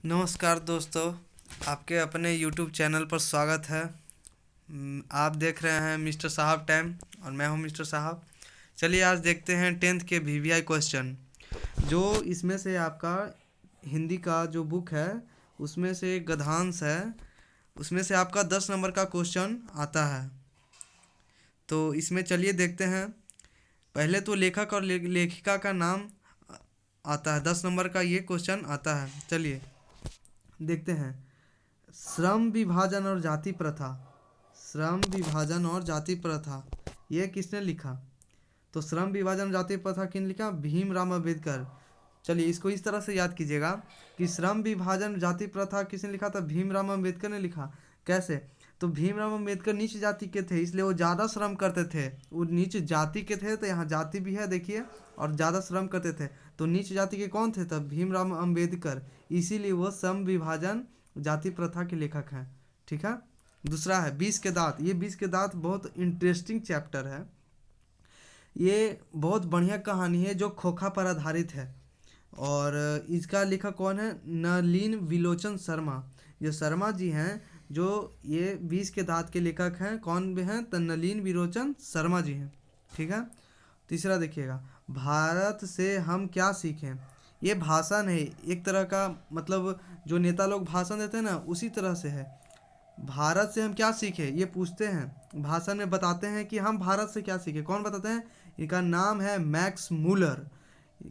नमस्कार दोस्तों, आपके अपने YouTube चैनल पर स्वागत है। आप देख रहे हैं मिस्टर साहब टाइम और मैं हूं मिस्टर साहब। चलिए आज देखते हैं 10th के VVI क्वेश्चन। जो इसमें से आपका हिंदी का जो बुक है उसमें से गद्यांश है, उसमें से आपका 10 नंबर का क्वेश्चन आता है। तो इसमें चलिए देखते हैं। पहले तो लेखक और लेखिका का नाम आता है। 10 नंबर का ये क्वेश्चन आता है। चलिए देखते हैं। श्रम विभाजन और जाति प्रथा, श्रम विभाजन और जाति प्रथा ये किसने लिखा? तो श्रम विभाजन और जाति प्रथा किसने लिखा? भीमराव अम्बेडकर। चलिए इसको इस तरह से याद कीजिएगा कि श्रम विभाजन जाति प्रथा किसने लिखा था? भीमराव अम्बेडकर ने लिखा। कैसे? तो भीमराव अम्बेडकर नीच जाति के थे, इसलिए वो ज़्यादा श्रम करते थे। वो नीच जाति के थे, तो यहाँ जाति भी है देखिए, और ज़्यादा श्रम करते थे। तो नीच जाति के कौन थे तब? भीमराव अम्बेडकर। इसीलिए वो श्रम विभाजन जाति प्रथा के लेखक हैं। ठीक है। दूसरा है 20 के दांत। ये 20 के दांत बहुत इंटरेस्टिंग चैप्टर है। ये बहुत बढ़िया कहानी है जो खोखा पर आधारित है। और इसका लेखक कौन है? नलिन विलोचन शर्मा। जो शर्मा जी हैं, जो ये 20 के दांत के लेखक हैं, कौन भी हैं? तो नलिन विलोचन शर्मा जी हैं। ठीक है। तीसरा देखिएगा, भारत से हम क्या सीखें। ये भाषण है एक तरह का, मतलब जो नेता लोग भाषण देते हैं ना, उसी तरह से है। भारत से हम क्या सीखे ये पूछते हैं, भाषण में बताते हैं कि हम भारत से क्या सीखे। कौन बताते हैं? इनका नाम है मैक्स मूलर।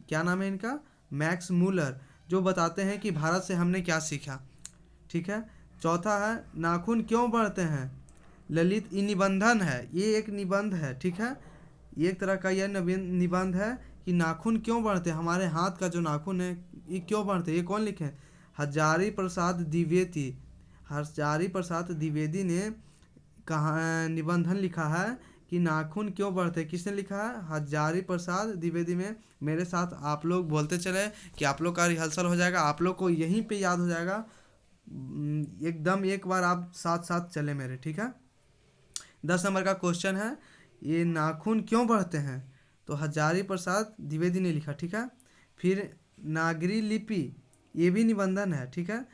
क्या नाम है इनका? मैक्स मूलर, जो बताते हैं कि भारत से हमने क्या सीखा। ठीक है। चौथा है नाखून क्यों बढ़ते हैं। ललित निबंधन है, ये एक निबंध है। ठीक है। ये एक तरह का यह निबंध है कि नाखून क्यों बढ़ते हैं, हमारे हाथ का जो नाखून है ये क्यों बढ़ते हैं। ये कौन लिखे हैं? हजारी प्रसाद द्विवेदी। हजारी प्रसाद द्विवेदी ने कहा निबंधन लिखा है कि नाखून क्यों बढ़ते हैं। किसने लिखा है? हजारी प्रसाद द्विवेदी। में मेरे साथ आप लोग बोलते चले कि आप लोग का रिहर्सल हो जाएगा, आप लोग को यहीं पे याद हो जाएगा एकदम। एक बार आप साथ साथ चले मेरे। ठीक है। 10 नंबर का क्वेश्चन है, ये नाखून क्यों बढ़ते हैं? तो हजारी प्रसाद द्विवेदी ने लिखा। ठीक है। फिर नागरी लिपि, ये भी निबंधन है। ठीक है।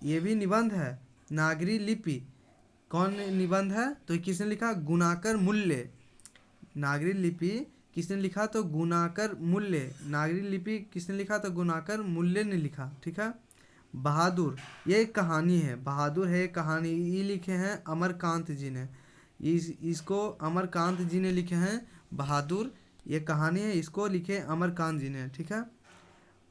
ये भी निबंध है। नागरी लिपि कौन निबंध है? तो किसने लिखा? गुणाकर मूल्य। नागरी लिपि किसने लिखा? तो गुणाकर मूल्य। नागरी लिपि किसने लिखा? तो गुणाकर मूल्य ने लिखा। ठीक है। बहादुर, ये एक कहानी है। बहादुर है एक कहानी, ये लिखे हैं अमरकांत जी ने। इसको अमरकांत जी ने लिखे हैं। बहादुर ये कहानी है, इसको लिखे अमरकांत जी ने। ठीक है।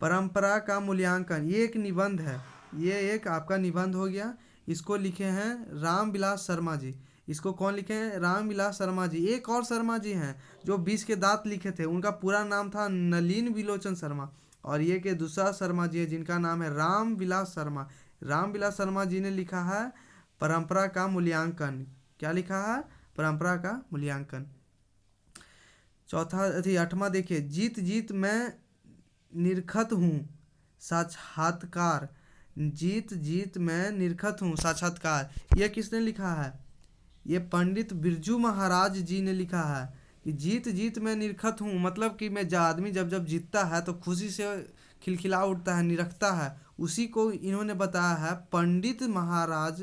परंपरा का मूल्यांकन, ये एक निबंध है। ये एक आपका निबंध हो गया। इसको लिखे हैं रामविलास शर्मा जी। इसको कौन लिखे हैं? रामविलास शर्मा जी। एक और शर्मा जी हैं जो 20 के दांत लिखे थे, उनका पूरा नाम था नलिन विलोचन शर्मा। और ये के दूसरा शर्मा जी है जिनका नाम है रामविलास शर्मा। रामविलास शर्मा जी ने लिखा है परंपरा का मूल्यांकन। क्या लिखा है? परंपरा का मूल्यांकन। चौथा 8वां देखिए, जीत जीत मैं निरखत हूँ साक्षात्कार। जीत जीत मैं निरखत हूँ साक्षात्कार, यह किसने लिखा है? ये पंडित बिरजू महाराज जी ने लिखा है कि जीत जीत मैं निरखत हूँ, मतलब कि मैं आदमी जब जब जीतता है तो खुशी से खिलखिला उठता है, निरखता है। उसी को इन्होंने बताया है पंडित महाराज,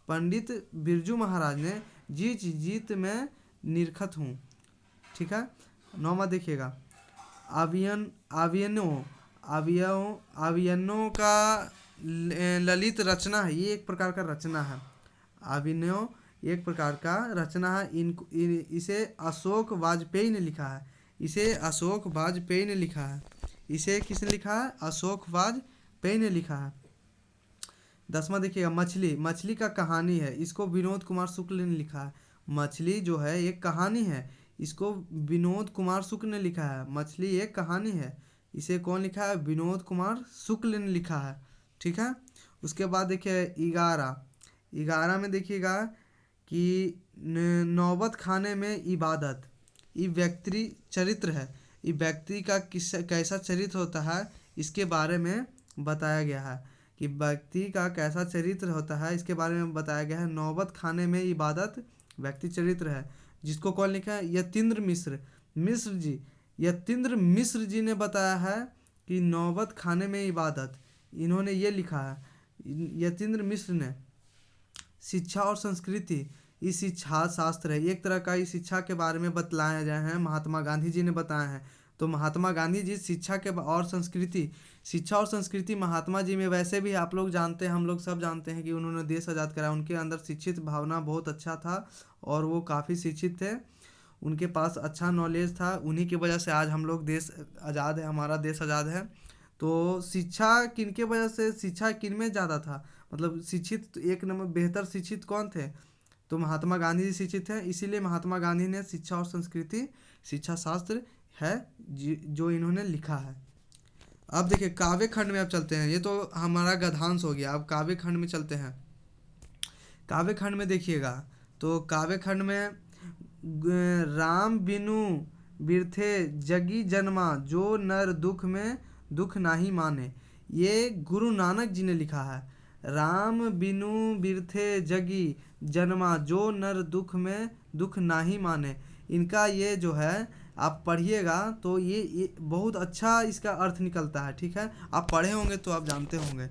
पंडित बिरजू महाराज ने जीत जीत मैं निरखत हूँ। ठीक है। 9वां देखिएगा, आवियन आवियनो आवियनो का ललित रचना है। ये एक प्रकार का रचना है। आविनयो एक प्रकार का रचना है। इसे अशोक वाजपेयी ने लिखा है। इसे अशोक वाजपेयी ने लिखा है। इसे किसने लिखा है? अशोक वाजपेयी ने लिखा है। 10वां देखिएगा, मछली। मछली का कहानी है, इसको विनोद कुमार शुक्ल ने लिखा है। मछली जो है एक कहानी है, इसको विनोद कुमार शुक्ल ने लिखा है। मछली एक कहानी है, इसे कौन लिखा है? विनोद कुमार शुक्ल ने लिखा है। ठीक है। उसके बाद देखिए 11 में देखिएगा कि नौबत खाने में इबादत। ये व्यक्ति चरित्र है। ये व्यक्ति का कैसा चरित्र होता है इसके बारे में बताया गया है कि व्यक्ति का कैसा चरित्र होता है, इसके बारे में बताया गया है। नौबत खाने में इबादत व्यक्ति चरित्र है, जिसको कौन लिखा है? यतीन्द्र मिश्र जी। यतीन्द्र मिश्र जी ने बताया है कि नौबत खाने में इबादत, इन्होंने ये लिखा है। यतीन्द्र मिश्र ने शिक्षा और संस्कृति, इस शिक्षा शास्त्र है, एक तरह का इस शिक्षा के बारे में बतलाया गया है, महात्मा गांधी जी ने बताया है। तो महात्मा गांधी जी शिक्षा के और संस्कृति, शिक्षा और संस्कृति महात्मा जी में वैसे भी आप लोग जानते हैं, हम लोग सब जानते हैं कि उन्होंने देश आज़ाद कराया। उनके अंदर शिक्षित भावना बहुत अच्छा था और वो काफ़ी शिक्षित थे, उनके पास अच्छा नॉलेज था। उन्हीं की वजह से आज हम लोग देश आज़ाद है, हमारा देश आज़ाद है। तो शिक्षा किन के वजह से, शिक्षा किन में ज़्यादा था, मतलब शिक्षित एक नंबर बेहतर शिक्षित कौन थे, तो महात्मा गांधी जी शिक्षित हैं। इसीलिए महात्मा गांधी ने शिक्षा और संस्कृति शिक्षा शास्त्र है जो इन्होंने लिखा है। अब देखिए काव्य खंड में अब चलते हैं, ये तो हमारा गद्यांश हो गया। अब काव्य खंड में चलते हैं। काव्य खंड में देखिएगा तो काव्य खंड में राम बिनु बिरथे जगी जन्मा, जो नर दुख में दुख नाही माने, ये गुरु नानक जी ने लिखा है। राम बिनु बिरथे जगी जन्मा, जो नर दुख में दुख नाही माने, इनका ये जो है आप पढ़िएगा तो ये बहुत अच्छा इसका अर्थ निकलता है। ठीक है, आप पढ़े होंगे तो आप जानते होंगे।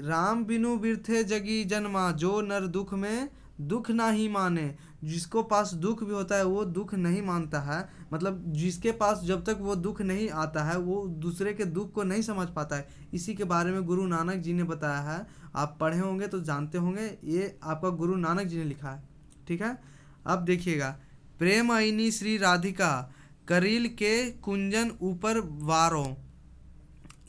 राम बिनु बिरथे जगी जन्मा, जो नर दुख में दुख नहीं माने, जिसको पास दुख भी होता है वो दुख नहीं मानता है, मतलब जिसके पास जब तक वो दुख नहीं आता है वो दूसरे के दुख को नहीं समझ पाता है। इसी के बारे में गुरु नानक जी ने बताया है, आप पढ़े होंगे तो जानते होंगे, ये आपका गुरु नानक जी ने लिखा है। ठीक है, अब देखिएगा, प्रेम आईनी श्री राधिका, करील के कुंजन ऊपर वारों,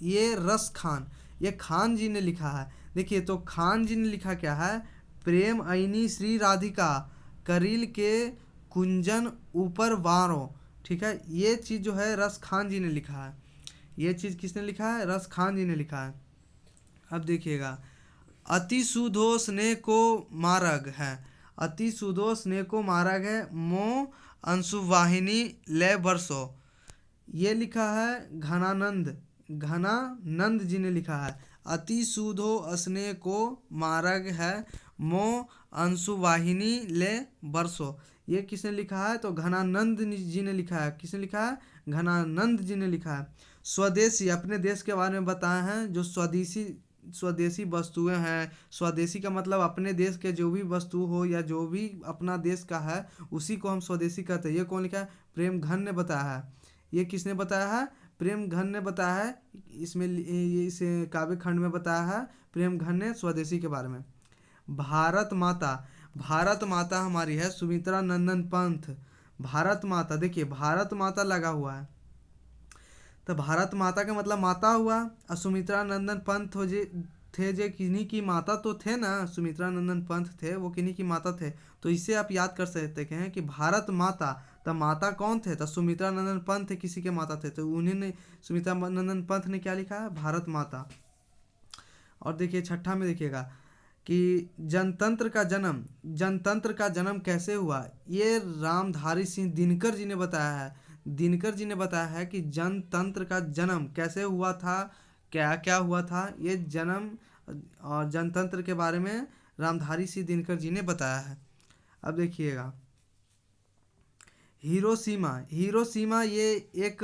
ये रस खान, ये खान जी ने लिखा है। देखिए तो खान जी ने लिखा क्या है, प्रेम आईनी श्री राधिका, करील के कुंजन ऊपर वारों। ठीक है, ये चीज़ जो है रस खान जी ने लिखा है। ये चीज़ किसने लिखा है, रस खान जी ने लिखा है। अब देखिएगा, अति सुधो स्नेह को मार्ग है, अति सुधो स्नेह को मार्ग है, मोह अंशुवाहिनी ले बरसो, ये लिखा है घनानंद जी ने लिखा है। अति सुधो स्नेह को मार्ग है, मोह अंशुवाहिनी ले बरसो, ये किसने लिखा है, तो घनानंद जी ने लिखा है। किसने लिखा है, घनानंद जी ने लिखा है। स्वदेशी, अपने देश के बारे में बताया है, जो स्वदेशी वस्तुएं हैं, स्वदेशी का मतलब अपने देश के जो भी वस्तु हो या जो भी अपना देश का है उसी को हम स्वदेशी कहते हैं। ये कौन लिखा है, प्रेमघन ने बताया है। ये किसने बताया है, प्रेमघन ने बताया है। इसमें इस काव्य खंड में बताया है प्रेमघन ने स्वदेशी के बारे में। भारत माता, भारत माता हमारी है सुमित्रा नंदन पंत। भारत माता, देखिए भारत माता लगा हुआ है तो भारत माता का मतलब माता हुआ, और सुमित्रा नंदन पंत हो जे थे, जे किन्हीं की माता तो थे ना, सुमित्रा नंदन पंत थे वो किन्हीं की माता थे। तो इससे आप याद कर सकते हैं कि भारत माता, तब माता कौन थे, तो सुमित्रा नंदन पंत थे, किसी के माता थे, तो उन्हीं ने, सुमित्रा नंदन पंत ने क्या लिखा है, भारत माता। और देखिए छठा में देखिएगा कि जनतंत्र का जन्म कैसे हुआ, ये रामधारी सिंह दिनकर जी ने बताया है। दिनकर जी ने बताया है कि जनतंत्र का जन्म कैसे हुआ था, क्या क्या हुआ था, ये जन्म और जनतंत्र के बारे में रामधारी सिंह दिनकर जी ने बताया है। अब देखिएगा हिरोशिमा, ये एक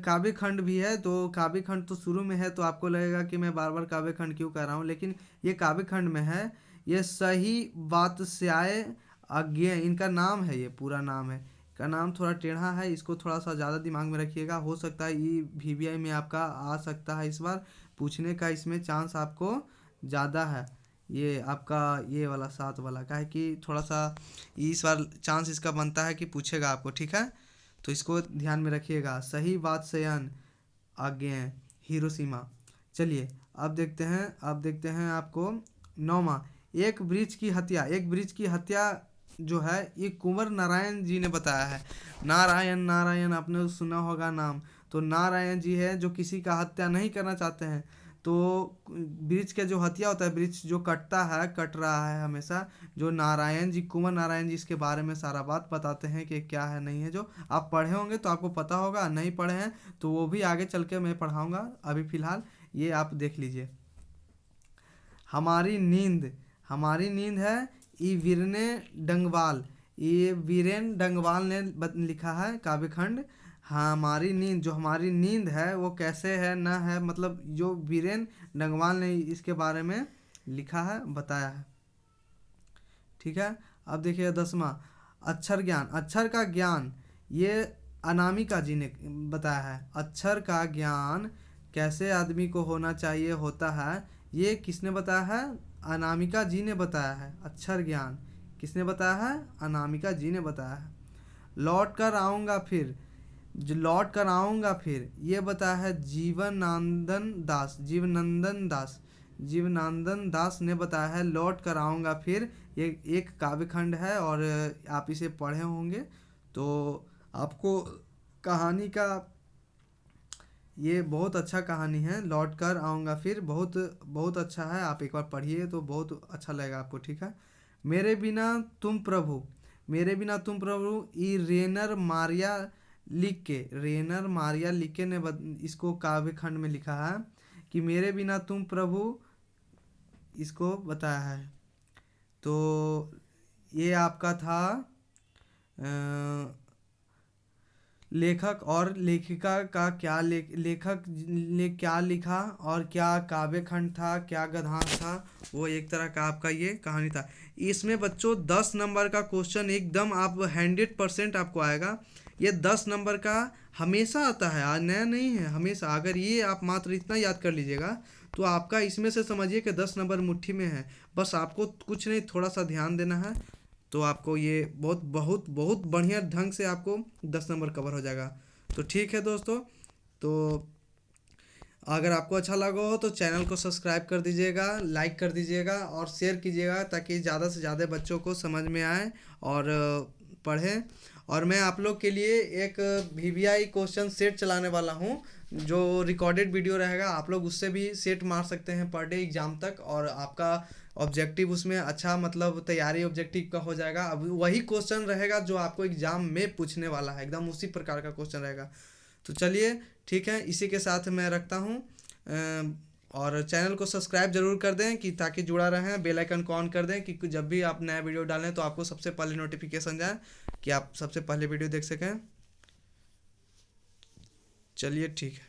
काव्य खंड भी है। तो काव्य खंड तो शुरू में है तो आपको लगेगा कि मैं बार बार काव्य खंड क्यों कह रहा हूँ, लेकिन ये काव्य खंड में है। ये सही वात्स्याय अज्ञेय इनका नाम है, ये पूरा नाम है, का नाम थोड़ा टेढ़ा है, इसको थोड़ा सा ज़्यादा दिमाग में रखिएगा। हो सकता है ये VVI में आपका आ सकता है, इस बार पूछने का इसमें चांस आपको ज़्यादा है। ये आपका ये वाला 7 वाला का है कि थोड़ा सा इस बार चांस इसका बनता है कि पूछेगा आपको। ठीक है, तो इसको ध्यान में रखिएगा। सही वात्स्यन अज्ञेय हिरोशिमा। चलिए अब देखते हैं आपको 9वां, एक वृक्ष की हत्या जो है ये कुंवर नारायण जी ने बताया है। नारायण आपने सुना होगा नाम, तो नारायण जी है जो किसी का हत्या नहीं करना चाहते हैं। तो वृक्ष का जो हत्या होता है, वृक्ष जो कट रहा है हमेशा, जो नारायण जी, कुंवर नारायण जी इसके बारे में सारा बात बताते हैं कि क्या है नहीं है। जो आप पढ़े होंगे तो आपको पता होगा, नहीं पढ़े हैं तो वो भी आगे चल के मैं पढ़ाऊँगा। अभी फ़िलहाल ये आप देख लीजिए। हमारी नींद है, ये वीरेन डंगवाल ने लिखा है काव्य खंड हमारी नींद, जो हमारी नींद है वो कैसे है न है, मतलब जो वीरेन डंगवाल ने इसके बारे में लिखा है, बताया है। ठीक है। अब देखिए 10वां, अक्षर ज्ञान। अक्षर का ज्ञान ये अनामिका जी ने बताया है। अक्षर का ज्ञान कैसे आदमी को होना चाहिए होता है, ये किसने बताया है? अनामिका जी ने बताया है। अक्षर ज्ञान किसने बताया है? अनामिका जी ने बताया है। लौट कर आऊँगा फिर, जो लौट कर आऊँगा फिर, ये बताया है जीवनानंदन दास। जीवनानंदन दास ने बताया है लौट कर आऊँगा फिर। ये एक काव्य खंड है और आप इसे पढ़े होंगे तो आपको कहानी का, ये बहुत अच्छा कहानी है, लौट कर आऊँगा फिर, बहुत बहुत अच्छा है, आप एक बार पढ़िए तो बहुत अच्छा लगेगा आपको। ठीक है। मेरे बिना तुम प्रभु, मेरे बिना तुम प्रभु, ई रेनर मारिया लिख के ने इसको काव्य खंड में लिखा है कि मेरे बिना तुम प्रभु, इसको बताया है। तो ये आपका था लेखक और लेखिका का क्या, लेखक ने क्या लिखा और क्या काव्य खंड था, क्या गद्यांश था, वो एक तरह का आपका ये कहानी था। इसमें बच्चों 10 नंबर का क्वेश्चन एकदम आप 100% आपको आएगा। ये 10 नंबर का हमेशा आता है, आज नया नहीं है, हमेशा। अगर ये आप मात्र इतना याद कर लीजिएगा तो आपका इसमें से समझिए कि 10 नंबर मुट्ठी में है। बस आपको कुछ नहीं, थोड़ा सा ध्यान देना है तो आपको ये बहुत बहुत बहुत बढ़िया ढंग से आपको 10 नंबर कवर हो जाएगा। तो ठीक है दोस्तों, तो अगर आपको अच्छा लगा हो तो चैनल को सब्सक्राइब कर दीजिएगा, लाइक कर दीजिएगा और शेयर कीजिएगा ताकि ज़्यादा से ज़्यादा बच्चों को समझ में आए और पढ़ें। और मैं आप लोग के लिए एक VVI क्वेश्चन सेट चलाने वाला हूँ, जो रिकॉर्डेड वीडियो रहेगा, आप लोग उससे भी सेट मार सकते हैं पर डे एग्ज़ाम तक, और आपका ऑब्जेक्टिव उसमें अच्छा, मतलब तैयारी ऑब्जेक्टिव का हो जाएगा। अब वही क्वेश्चन रहेगा जो आपको एग्ज़ाम में पूछने वाला है, एकदम उसी प्रकार का क्वेश्चन रहेगा। तो चलिए ठीक है, इसी के साथ मैं रखता हूँ। और चैनल को सब्सक्राइब जरूर कर दें कि ताकि जुड़ा रहें, बेल आइकन को ऑन कर दें कि जब भी आप नया वीडियो डालें तो आपको सबसे पहले नोटिफिकेशन जाए, कि आप सबसे पहले वीडियो देख सकें। चलिए ठीक है।